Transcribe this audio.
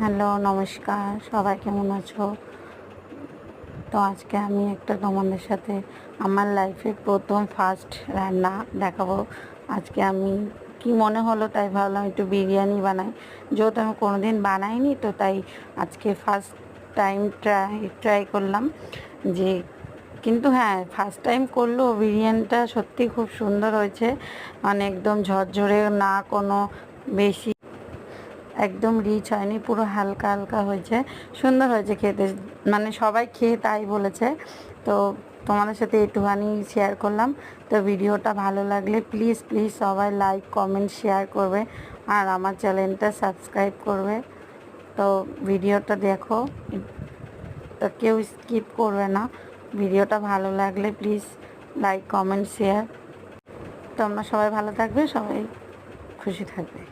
Hello, নমস্কার। সবাই কেমন আছো? তো আজকে আমি একটা তোমাদের সাথে আমার লাইফের প্রথম ফার্স্ট রান্না দেখাবো। আজকে আমি কি মনে হলো তাই ভাবলাম একটু বিরিয়ানি বানাই। যেহেতু আমি কোনোদিন বানাইনি, তো তাই আজকে ফার্স্ট টাইম ট্রাই করলাম যে, কিন্তু হ্যাঁ, ফার্স্ট টাইম করলেও বিরিয়ানিটা সত্যি খুব সুন্দর হয়েছে। মানে একদম ঝরঝরে না, কোনো বেশি একদম রিচ হয়নি, পুরো হালকা হালকা হয়েছে, সুন্দর হয়েছে খেতে। মানে সবাই খেয়ে তাই বলেছে। তো তোমাদের সাথে একটুখানি শেয়ার করলাম। তো ভিডিওটা ভালো লাগলে প্লিজ প্লিজ সবাই লাইক কমেন্ট শেয়ার করবে, আর আমার চ্যানেলটা সাবস্ক্রাইব করবে। তো ভিডিওটা দেখো, তো কেউ স্কিপ করবে না। ভিডিওটা ভালো লাগলে প্লিজ লাইক কমেন্ট শেয়ার। তোমরা সবাই ভালো থাকবে, সবাই খুশি থাকবে।